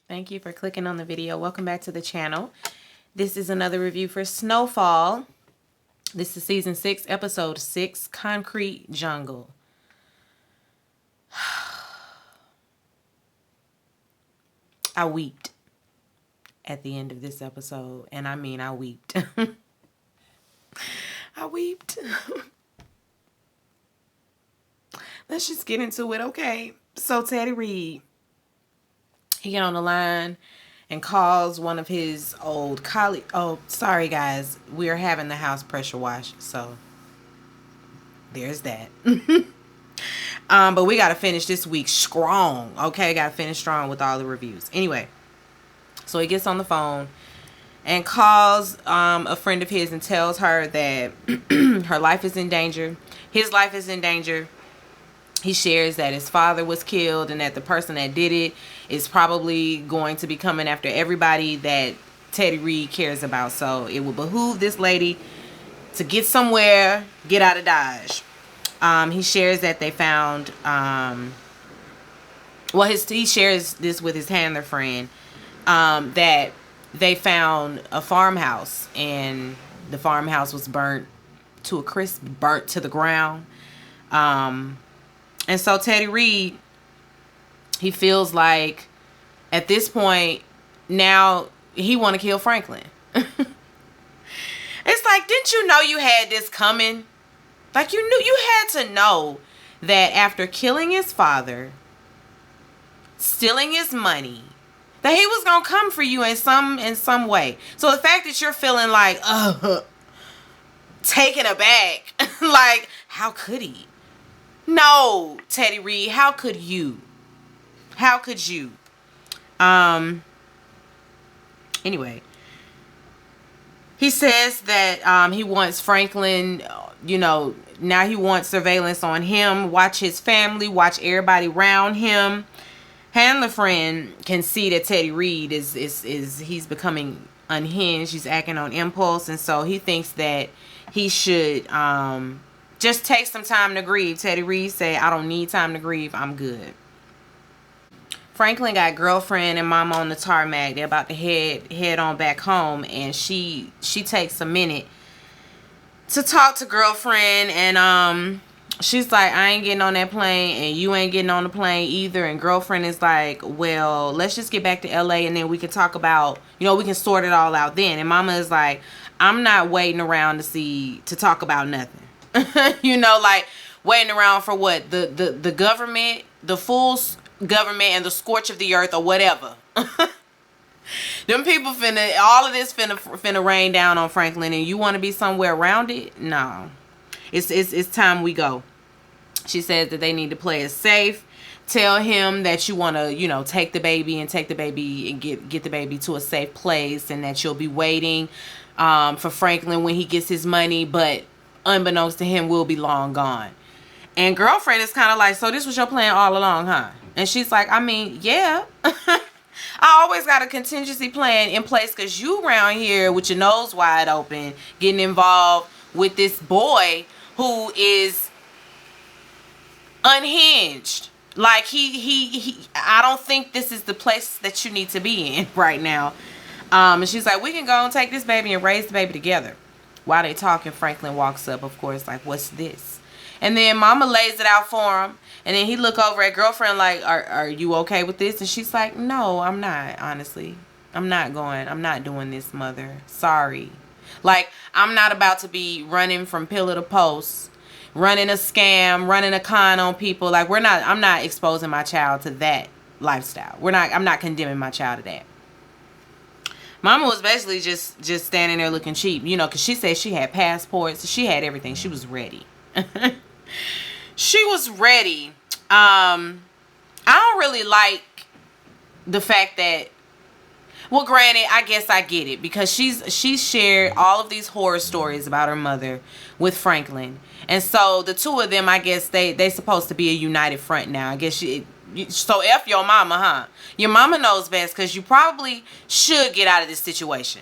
Thank you for clicking on the video. Welcome back to the channel. This is another review for Snowfall. This is season 6, episode 6, Concrete Jungle. I weeped at the end of this episode, and I mean I weeped. I weeped. Let's just get into it, okay? So Teddy Reed, he get on the line and calls one of his old colleagues. Oh, sorry guys, we are having the house pressure wash, so there's that. But we got to finish this week strong, okay? Got to finish strong with all the reviews. Anyway, so he gets on the phone and calls a friend of his and tells her that her life is in danger. His life is in danger. He shares that his father was killed and that the person that did it is probably going to be coming after everybody that Teddy Reed cares about. So it will behoove this lady to get somewhere, get out of Dodge. He shares that they found, he shares this with his handler friend, that they found a farmhouse and the farmhouse was burnt to a crisp, burnt to the ground. And so Teddy Reed, he feels like at this point now he want to kill Franklin. It's like, didn't you know you had this coming? Like you had to know that after killing his father, stealing his money, that he was going to come for you in some way. So the fact that you're feeling like, taken aback, like, how could he? No, Teddy Reed, how could you? How could you? Anyway, he says that he wants Franklin, now he wants surveillance on him, watch his family, watch everybody around him. Handler friend can see that Teddy Reed is he's becoming unhinged, he's acting on impulse, and so he thinks that he should just take some time to grieve. Teddy Reed say, I don't need time to grieve, I'm good. Franklin got girlfriend and mama on the tarmac. They're about to head on back home, and she takes a minute to talk to girlfriend, and she's like, I ain't getting on that plane and you ain't getting on the plane either. And girlfriend is like, well, let's just get back to LA and then we can talk about, we can sort it all out then. And mama is like, I'm not waiting around to talk about nothing. Like waiting around for what? The government, the full government and the scorch of the earth or whatever. Them people all of this finna rain down on Franklin, and you want to be somewhere around it? No. It's time we go. She says that they need to play it safe. Tell him that you want to, take the baby and get the baby to a safe place, and that you'll be waiting for Franklin when he gets his money, but unbeknownst to him, we'll be long gone. And girlfriend is kind of like, so this was your plan all along, huh? And she's like, I mean, yeah. I always got a contingency plan in place because you around here with your nose wide open getting involved with this boy who is unhinged. Like he I don't think this is the place that you need to be in right now. And she's like, we can go and take this baby and raise the baby together. While they talking, Franklin walks up, of course, like, what's this? And then mama lays it out for him. And then he look over at girlfriend like, are you okay with this? And she's like, no, I'm not, honestly. I'm not doing this, mother. Sorry. Like, I'm not about to be running from pillar to post, running a scam, running a con on people. Like, I'm not exposing my child to that lifestyle. I'm not condemning my child to that. Mama was basically just standing there looking cheap, because she said she had passports. She had everything. She was ready. She was ready. I don't really like the fact that, well, granted, I guess I get it, because she's shared all of these horror stories about her mother with Franklin. And so the two of them, I guess they supposed to be a united front now. I guess so F your mama, huh? Your mama knows best, because you probably should get out of this situation.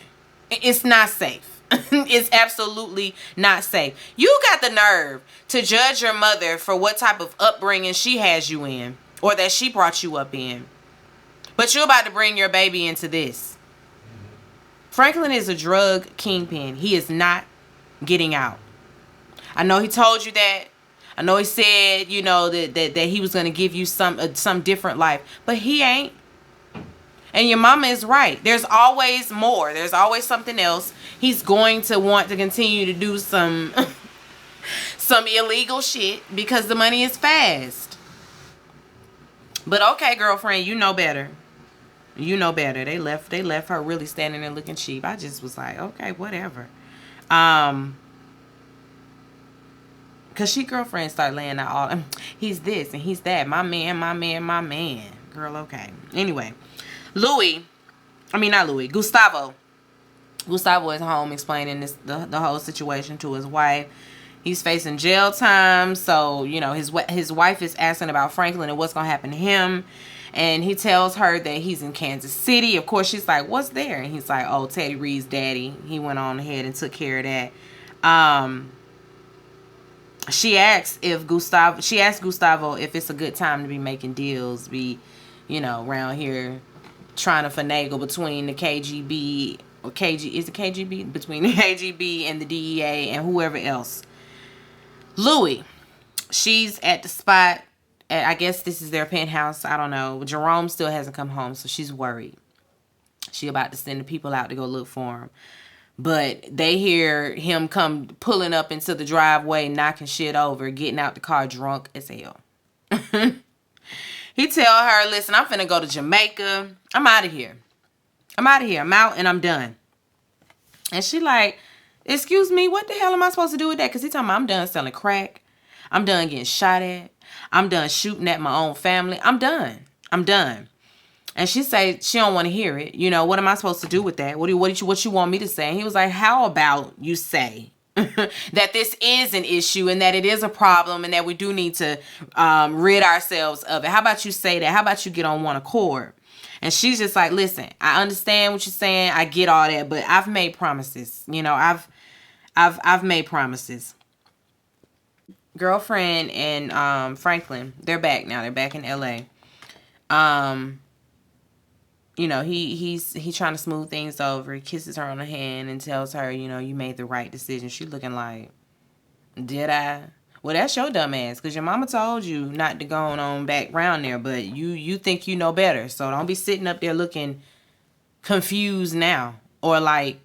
It's not safe. It's absolutely not safe. You got the nerve to judge your mother for what type of upbringing she has you in, or that she brought you up in. But you're about to bring your baby into this. Franklin is a drug kingpin. He is not getting out. I know he told you that. I know he said, you know, that he was going to give you some different life. But he ain't. And your mama is right. There's always more. There's always something else. He's going to want to continue to do some some illegal shit because the money is fast. But okay, girlfriend, you know better. You know better. They left her really standing there looking cheap. I just was like, okay, whatever. Cause she girlfriend started laying out all he's this and he's that. My man, my man, my man. Girl, okay. Anyway. Gustavo. Gustavo is home explaining the whole situation to his wife. He's facing jail time, so you know his wife is asking about Franklin and what's gonna happen to him, and he tells her that he's in Kansas City. Of course, she's like, "What's there?" And he's like, "Oh, Teddy Reed's daddy. He went on ahead and took care of that." She asked Gustavo if it's a good time to be making deals, around here trying to finagle between the KGB or KGB between the KGB and the DEA and whoever else. Louis, she's at the spot. I guess this is their penthouse. I don't know. Jerome still hasn't come home, so she's worried. She about to send the people out to go look for him. But they hear him come pulling up into the driveway, knocking shit over, getting out the car drunk as hell. He tell her, listen, I'm finna go to Jamaica. I'm out of here. I'm out and I'm done. And she like, excuse me, what the hell am I supposed to do with that? Because he talking about I'm done selling crack. I'm done getting shot at. I'm done shooting at my own family. I'm done. And she say she don't want to hear it. You know, what am I supposed to do with that? What you want me to say? And he was like, how about you say that this is an issue and that it is a problem and that we do need to rid ourselves of it. How about you say that? How about you get on one accord? And she's just like, listen, I understand what you're saying. I get all that, but I've made promises. You know, I've made promises. Girlfriend and Franklin, they're back now. They're back in LA. He's trying to smooth things over. He kisses her on the hand and tells her, you made the right decision. She looking like, did I? Well, that's your dumb ass, because your mama told you not to go on back round there, but you think you know better. So don't be sitting up there looking confused now or like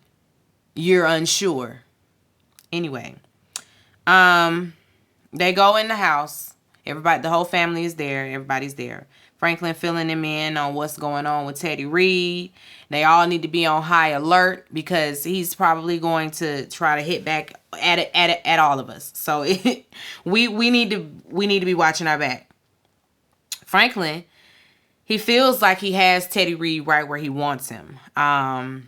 you're unsure. Anyway, they go in the house. Everybody, the whole family is there. Everybody's there. Franklin filling them in on what's going on with Teddy Reed. They all need to be on high alert because he's probably going to try to hit back at all of us. So we need to be watching our back. Franklin, he feels like he has Teddy Reed right where he wants him. And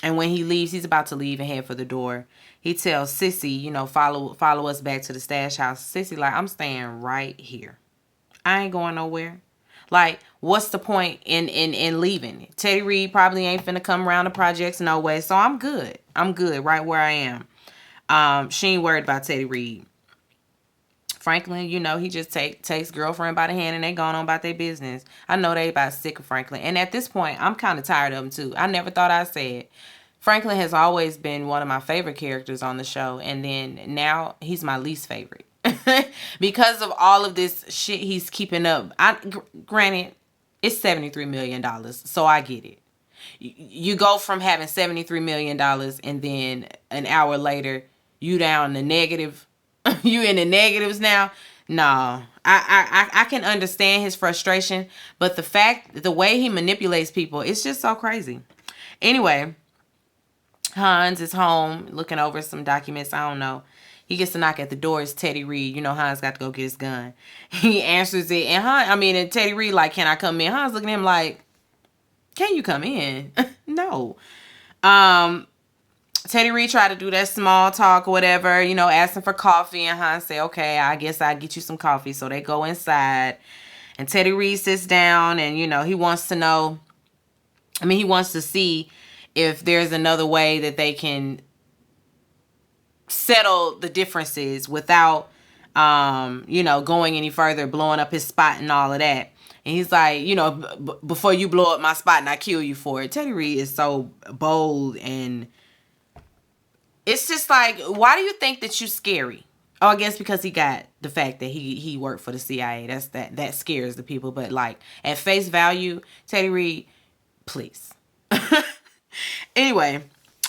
when he leaves, he's about to leave and head for the door. He tells Sissy, follow us back to the stash house. Sissy like, I'm staying right here. I ain't going nowhere. Like, what's the point in leaving? Teddy Reed probably ain't finna come around the projects no way. So I'm good. I'm good right where I am. She ain't worried about Teddy Reed. Franklin, he just takes girlfriend by the hand and they going on about their business. I know they about sick of Franklin. And at this point, I'm kind of tired of him too. I never thought I'd say it. Franklin has always been one of my favorite characters on the show. And then now he's my least favorite. Because of all of this shit he's keeping up. Granted, it's $73 million, so I get it. You go from having $73 million and then an hour later, you down the negative. You in the negatives now. No, I can understand his frustration, but the way he manipulates people, it's just so crazy. Anyway, Hans is home looking over some documents. I don't know. He gets to knock at the door. It's Teddy Reed. Hans got to go get his gun. He answers it. And Teddy Reed like, can I come in? Hans looking at him like, can you come in? No. Teddy Reed tried to do that small talk or whatever, asking for coffee. And Hans say, okay, I guess I'll get you some coffee. So they go inside. And Teddy Reed sits down and, he wants to know. He wants to see if there's another way that they can settle the differences without, going any further, blowing up his spot and all of that. And he's like, you know, before you blow up my spot and I kill you for it. Teddy Reed is so bold, and it's just like, why do you think that you scary? Oh, I guess because he got the fact that he worked for the CIA. That scares the people. But like at face value, Teddy Reed, please. Anyway,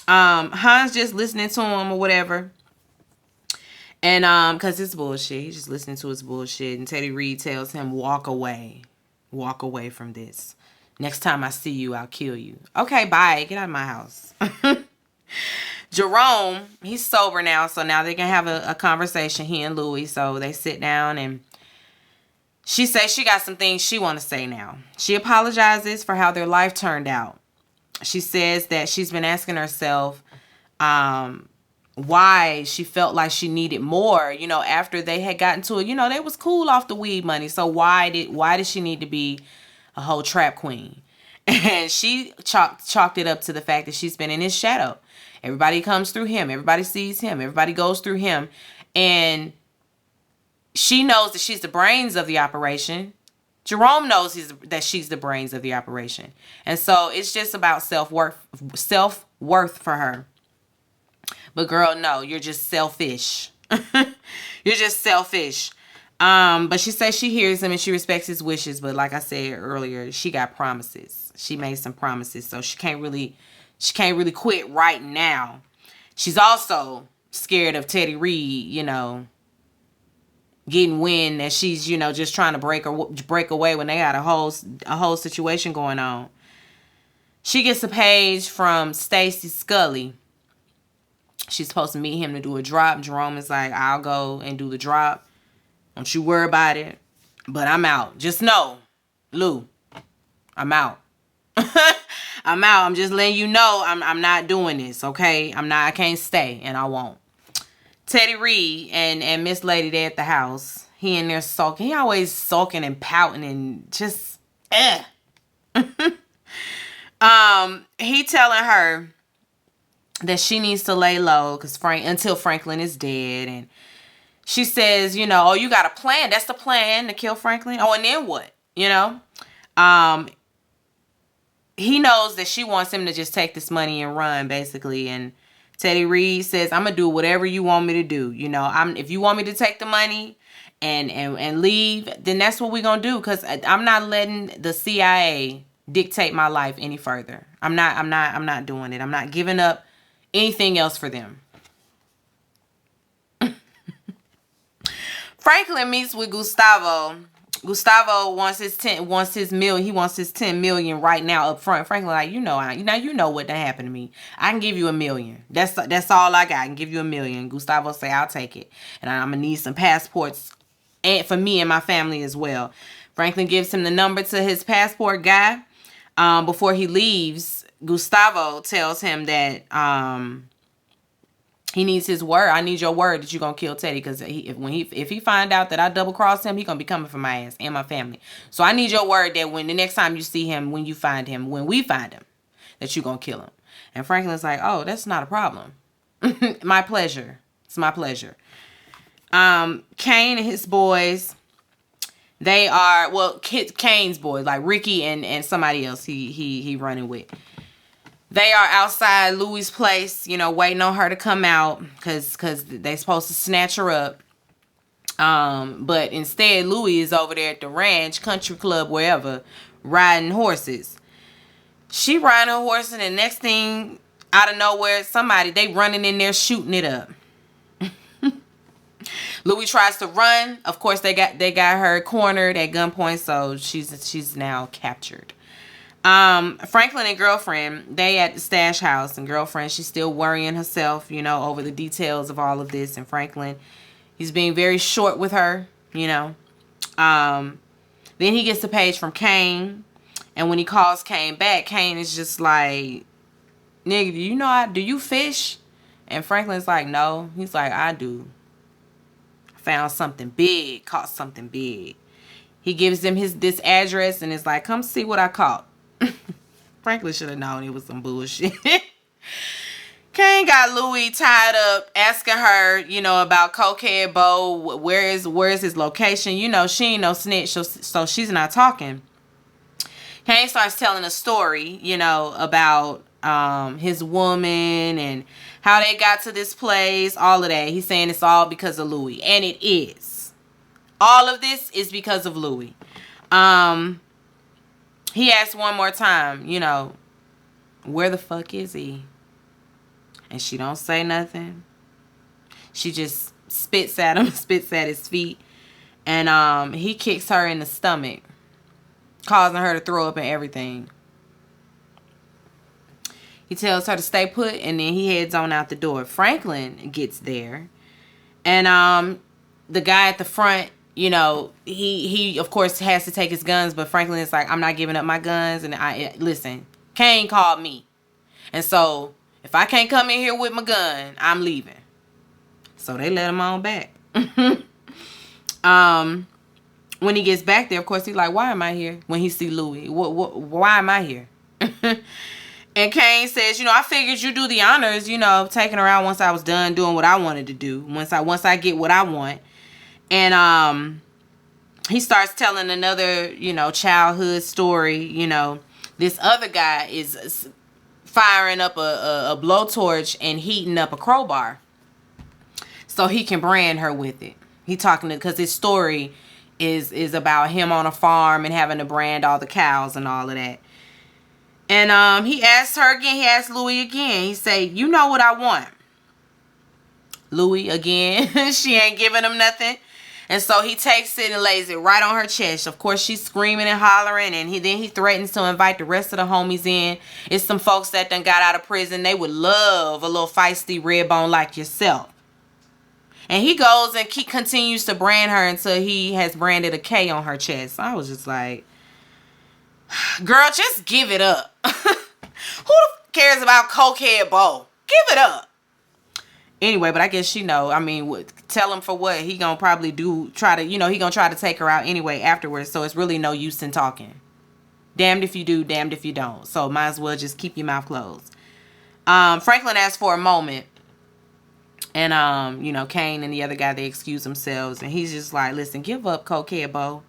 Hans just listening to him or whatever. And cause it's bullshit. He's just listening to his bullshit. And Teddy Reed tells him, walk away. Walk away from this. Next time I see you, I'll kill you. Okay, bye. Get out of my house. Jerome, he's sober now, so now they can have a conversation, he and Louis. So they sit down, and she says she got some things she want to say now. She apologizes for how their life turned out. She says that she's been asking herself why she felt like she needed more, you know, after they had gotten to it. You know, they was cool off the weed money. So why did she need to be a whole trap queen? And she chalked it up to the fact that she's been in his shadow. Everybody comes through him. Everybody sees him. Everybody goes through him. And she knows that she's the brains of the operation. Jerome knows that she's the brains of the operation. And so it's just about self-worth for her. But girl, no, you're just selfish. You're just selfish. But she says she hears him and she respects his wishes. But like I said earlier, she got promises. She made some promises. So she can't really quit right now. She's also scared of Teddy Reed, you know, getting wind that she's, you know, just trying to break away when they got a whole situation going on. She gets a page from Stacy Scully. She's supposed to meet him to do a drop. Jerome is like, I'll go and do the drop. Don't you worry about it. But I'm out. Just know, Lou, I'm out. I'm out. I'm just letting you know I'm not doing this, okay? I can't stay, and I won't. Teddy Reed and Miss Lady there at the house. He in there sulking. He always sulking and pouting and just he telling her that she needs to lay low until Franklin is dead. And she says, you know, oh, you got a plan. That's the plan, to kill Franklin. Oh, and then what? You know? He knows that she wants him to just take this money and run, basically. And Teddy Reed says, I'm going to do whatever you want me to do. You know, if you want me to take the money and leave, then that's what we're going to do. Because I'm not letting the CIA dictate my life any further. I'm not doing it. I'm not giving up anything else for them. Franklin meets with Gustavo. Gustavo wants his 10 million right now up front. Franklin like, you know what that happened to me. I can give you $1 million. That's all I got. I can give you $1 million. Gustavo say, I'll take it. And I'm gonna need some passports and for me and my family as well. Franklin gives him the number to his passport guy. Before he leaves, Gustavo tells him that he needs his word. I need your word that you're going to kill Teddy. Because if he find out that I double cross him, he going to be coming for my ass and my family. So I need your word that when the next time you see him, when we find him, that you're going to kill him. And Franklin's like, oh, that's not a problem. My pleasure. It's my pleasure. Kane and his boys, they are, Kane's boys, like Ricky and somebody else he running with. They are outside Louis' place, you know, waiting on her to come out because they supposed to snatch her up. But instead, Louis is over there at the ranch, country club, wherever, riding horses. She riding her horse, and the next thing, out of nowhere, they running in there shooting it up. Louis tries to run. Of course, they got her cornered at gunpoint, so she's now captured. Franklin and girlfriend, they at the stash house, and girlfriend, she's still worrying herself, you know, over the details of all of this. And Franklin, he's being very short with her, you know. Then he gets a page from Kane, and when he calls Kane back, Kane is just like, nigga, do you fish? And Franklin's like, no. He's like, I do. Found something big, caught something big. He gives them this address and is like, come see what I caught. Franklin should have known it was some bullshit. Kane got Louis tied up, asking her, about Cokehead Bo. Where is his location? She ain't no snitch, so she's not talking. Kane starts telling a story, about his woman and how they got to this place, all of that. He's saying it's all because of Louis, and it is. All of this is because of Louis. He asked one more time, where the fuck is he? And she don't say nothing. She just spits at him, spits at his feet. And he kicks her in the stomach, causing her to throw up and everything. He tells her to stay put, and then he heads on out the door. Franklin gets there. And the guy at the front, he of course has to take his guns, but Franklin is like, I'm not giving up my guns. And listen, Kane called me. And so if I can't come in here with my gun, I'm leaving. So they let him on back. When he gets back there, of course, he's like, why am I here? When he see Louis, why am I here? And Kane says, I figured you do the honors, taking her out once I was done doing what I wanted to do. Once I get what I want. And he starts telling another, childhood story. This other guy is firing up a blowtorch and heating up a crowbar so he can brand her with it. He talking to, because his story is about him on a farm and having to brand all the cows and all of that. And he asked her again. He asked Louis again. He say, you know what I want? Louis again. She ain't giving him nothing. And so he takes it and lays it right on her chest. Of course, she's screaming and hollering. And then he threatens to invite the rest of the homies in. It's some folks that done got out of prison. They would love a little feisty red bone like yourself. And he goes and continues to brand her until he has branded a K on her chest. I was just like, girl, just give it up. Who cares about Cokehead Bo? Give it up. Anyway, but I guess she know. I mean, tell him for what? He gonna probably he gonna try to take her out anyway afterwards. So it's really no use in talking. Damned if you do, damned if you don't. So might as well just keep your mouth closed. Franklin asked for a moment. And, Kane and the other guy, they excuse themselves. And he's just like, listen, give up Cokehead Bo.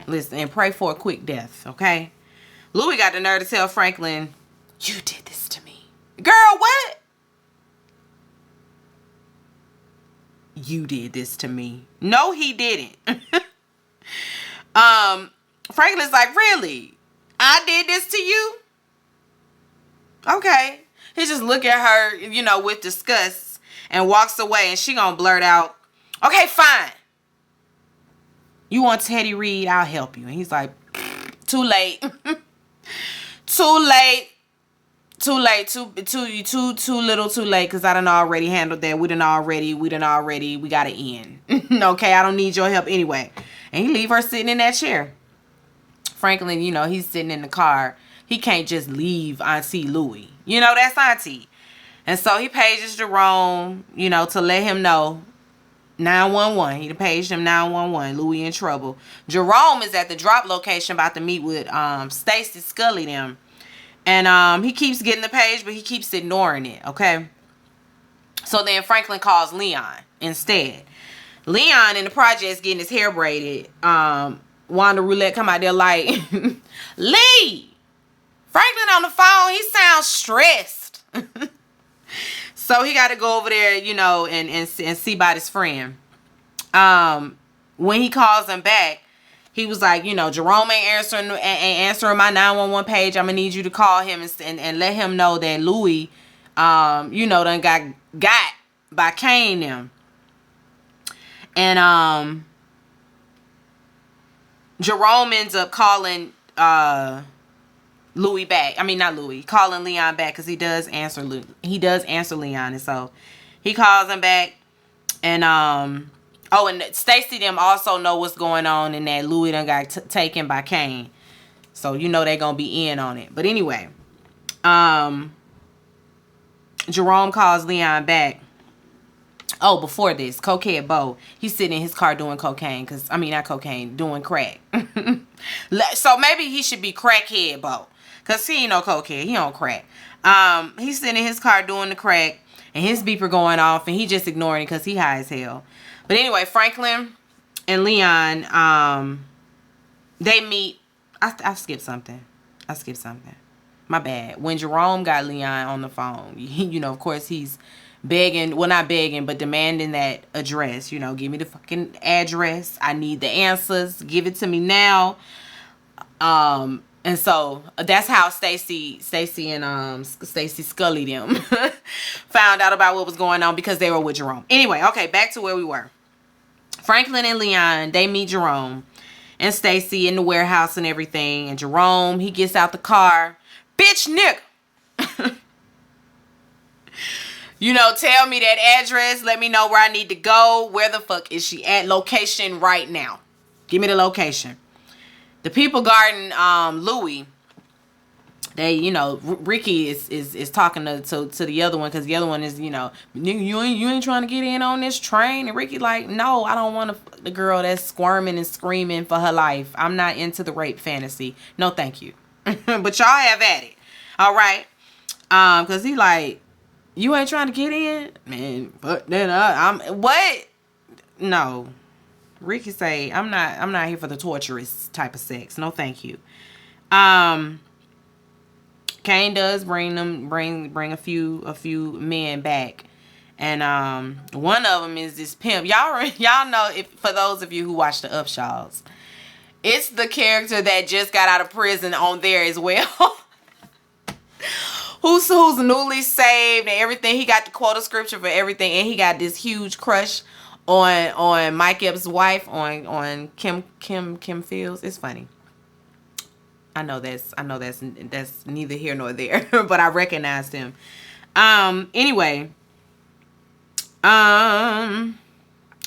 Listen, and pray for a quick death, okay? Louis got the nerve to tell Franklin, you did this to me. Girl, what? You did this to me. No, he didn't. Franklin's like, really? I did this to you? Okay. He just look at her, with disgust and walks away, and she gonna blurt out, okay, fine. You want Teddy Reed? I'll help you. And he's like, too late. Too late. Too late. Too little too late, because I done already handled that. We gotta end. Okay, I don't need your help anyway. And he leave her sitting in that chair. Franklin, he's sitting in the car. He can't just leave Auntie Louie. That's Auntie. And so he pages Jerome, to let him know 911. He paged him 911. Louis in trouble. Jerome is at the drop location about to meet with Stacy Scully them. And he keeps getting the page, but he keeps ignoring it, okay? So then Franklin calls Leon instead. Leon in the project's getting his hair braided. Wanda Roulette come out there like, Lee! Franklin on the phone, he sounds stressed. So he got to go over there, and see about his friend. When he calls him back, he was like, Jerome ain't answering my 911 page. I'm gonna need you to call him and let him know that Louis, done got by Kane them. And Jerome ends up calling Louis back. I mean, not Louis. Calling Leon back, because he does answer Leon. And so he calls him back. And and Stacy them also know what's going on, and that Louis done got taken by Kane. So they're gonna be in on it. But anyway, Jerome calls Leon back. Oh, before this, Cokehead Bo, he's sitting in his car doing cocaine. Doing crack. So maybe he should be Crackhead Bo. Cause he ain't no cokehead. He on crack. He's sitting in his car doing the crack, and his beeper going off, and he just ignoring it because he high as hell. But anyway, Franklin and Leon, they meet. I skipped something. My bad. When Jerome got Leon on the phone, you know, of course he's begging, well, not begging, but demanding that address. You know, give me the fucking address. I need the answers. Give it to me now. And so that's how Stacy and Stacy Scully them found out about what was going on, because they were with Jerome. Anyway, okay, back to where we were. Franklin and Leon, they meet Jerome and Stacy in the warehouse and everything. And Jerome, he gets out the car. Bitch, nigga. You know, tell me that address. Let me know where I need to go. Where the fuck is she at? Location right now. Give me the location. The people guarding Louis, they, you know, Ricky is talking to the other one, because the other one is, you know, you ain't trying to get in on this train. And Ricky like, no, I don't want the girl that's squirming and screaming for her life. I'm not into the rape fantasy. No, thank you. But y'all have at it. All right. Because he like, you ain't trying to get in? Man, but then I'm, what? No. Ricky say, I'm not here for the torturous type of sex. No, thank you. Kane does bring a few men back. And one of them is this pimp. Y'all know, if for those of you who watch the Upshaws, it's the character that just got out of prison on there as well. who's newly saved and everything. He got the quota scripture for everything, and he got this huge crush on Mike Epps' wife, on Kim Fields. It's funny. I know that's neither here nor there, but I recognized him. Anyway,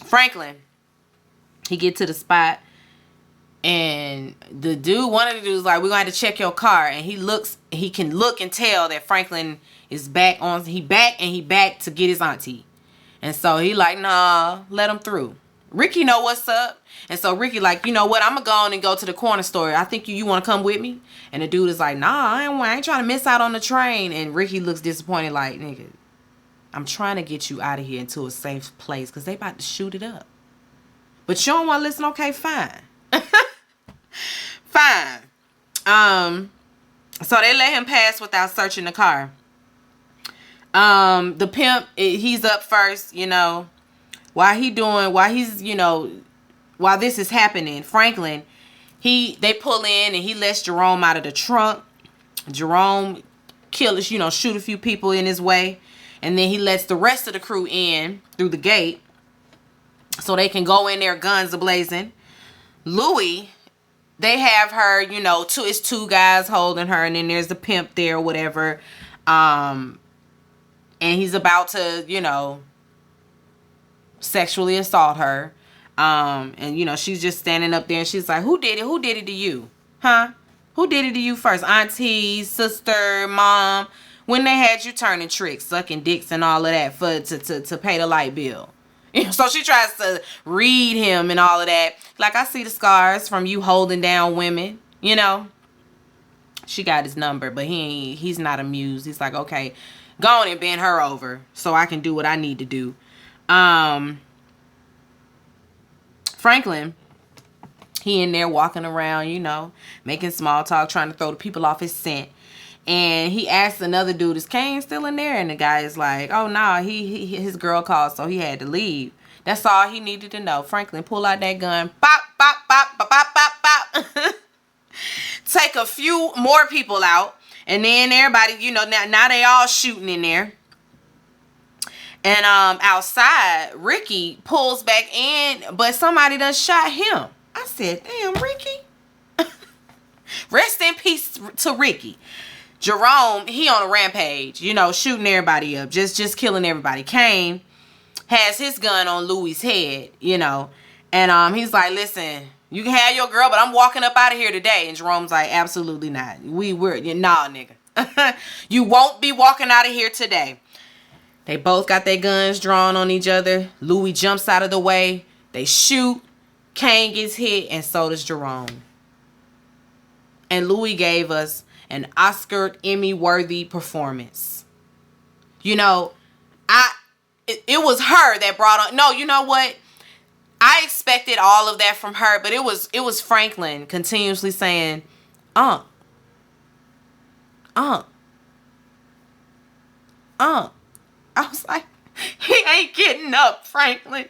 Franklin, he get to the spot, and one of the dudes like, we're gonna have to check your car, and he can look and tell that Franklin is back to get his auntie. And so he like, nah, let him through. Ricky know what's up. And so Ricky like, you know what? I'm going to go on and go to the corner store. I think you want to come with me? And the dude is like, nah, I ain't trying to miss out on the train. And Ricky looks disappointed like, nigga, I'm trying to get you out of here into a safe place because they about to shoot it up. But you don't want to listen? Okay, fine. Fine. So they let him pass without searching the car. The pimp, he's up first, you know, while this is happening. Franklin, they pull in and he lets Jerome out of the trunk. Jerome shoot a few people in his way, and then he lets the rest of the crew in through the gate so they can go in there guns a-blazing. Louis, they have her, it's two guys holding her, and then there's the pimp there or whatever. And he's about to, sexually assault her. And, she's just standing up there and she's like, who did it? Who did it to you? Huh? Who did it to you first? Auntie, sister, mom? When they had you turning tricks, sucking dicks and all of that to pay the light bill. So she tries to read him and all of that. Like, I see the scars from you holding down women, She got his number, but he's not amused. He's like, okay, go on and bend her over so I can do what I need to do. Franklin, he in there walking around, making small talk, trying to throw the people off his scent. And he asked another dude, is Kane still in there? And the guy is like, oh, no, his girl called, so he had to leave. That's all he needed to know. Franklin, pull out that gun. Bop, bop, bop, bop, bop, bop, bop. Take a few more people out. And then everybody, now they all shooting in there. And outside, Ricky pulls back in, but somebody done shot him. I said, damn, Ricky. Rest in peace to Ricky. Jerome, he on a rampage, shooting everybody up, just killing everybody. Kane has his gun on Louis' head, and he's like, listen, you can have your girl, but I'm walking up out of here today. And Jerome's like, absolutely not. Nah, nigga. You won't be walking out of here today. They both got their guns drawn on each other. Louis jumps out of the way. They shoot. Kane gets hit, and so does Jerome. And Louis gave us an Oscar Emmy worthy performance. You know, it was her that brought on. No, you know what? I expected all of that from her, but it was Franklin continuously saying, uh. I was like, he ain't getting up, Franklin.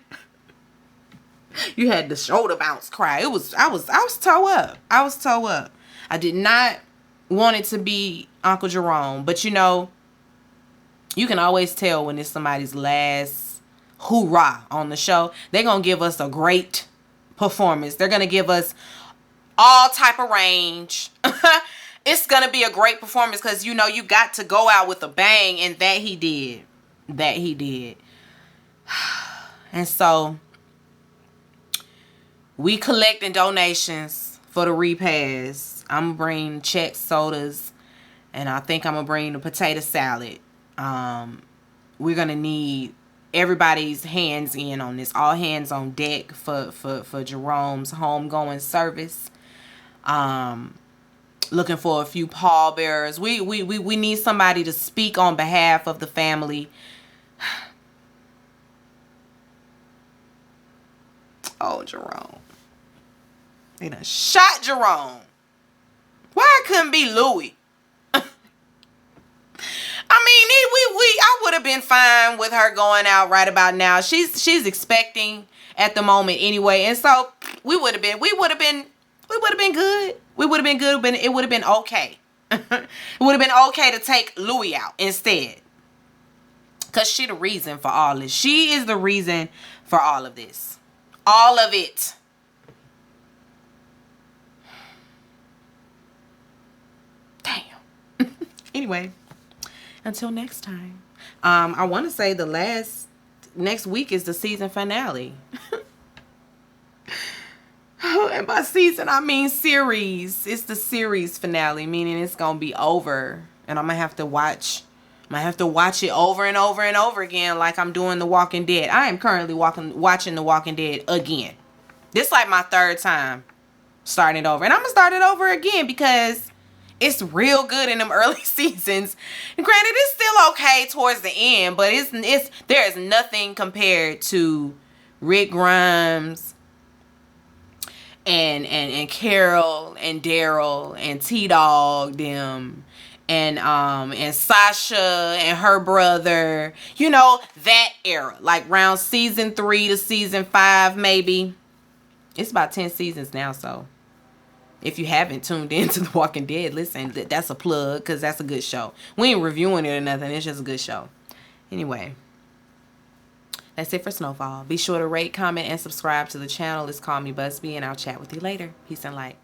You had the shoulder bounce cry. I was toe up. I was toe up. I did not want it to be Uncle Jerome, but you know, you can always tell when it's somebody's last hoorah on the show. They're gonna give us a great performance. They're gonna give us all type of range. It's gonna be a great performance because you know you got to go out with a bang, and that he did. And so we collecting donations for the repast. I'm gonna bring checks, sodas, and I think I'm gonna bring the potato salad. We're gonna need everybody's hands in on this. All hands on deck for Jerome's homegoing service. Looking for a few pallbearers. We need somebody to speak on behalf of the family. Oh, Jerome. They done shot Jerome. Why it couldn't be Louis? I mean, I would have been fine with her going out right about now. She's expecting at the moment anyway, and so we would have been good. We would have been good. It would have been okay. It would have been okay to take Louis out instead, cause she the reason for all this. She is the reason for all of this, all of it. Damn. Anyway. Until next time. I want to say next week is the season finale. And by season, I mean series. It's the series finale, meaning it's going to be over. And I'm going to have to watch it over and over and over again like I'm doing The Walking Dead. I am currently watching The Walking Dead again. This like my third time starting it over. And I'm going to start it over again because it's real good in them early seasons. And granted, it's still okay towards the end, but there is nothing compared to Rick Grimes and Carol and Daryl and T-Dog them and Sasha and her brother. You know, that era. Like around season 3 to season 5 maybe. It's about 10 seasons now, so if you haven't tuned into The Walking Dead, listen, that's a plug because that's a good show. We ain't reviewing it or nothing. It's just a good show. Anyway, that's it for Snowfall. Be sure to rate, comment, and subscribe to the channel. It's Call Me Busby, and I'll chat with you later. Peace and light.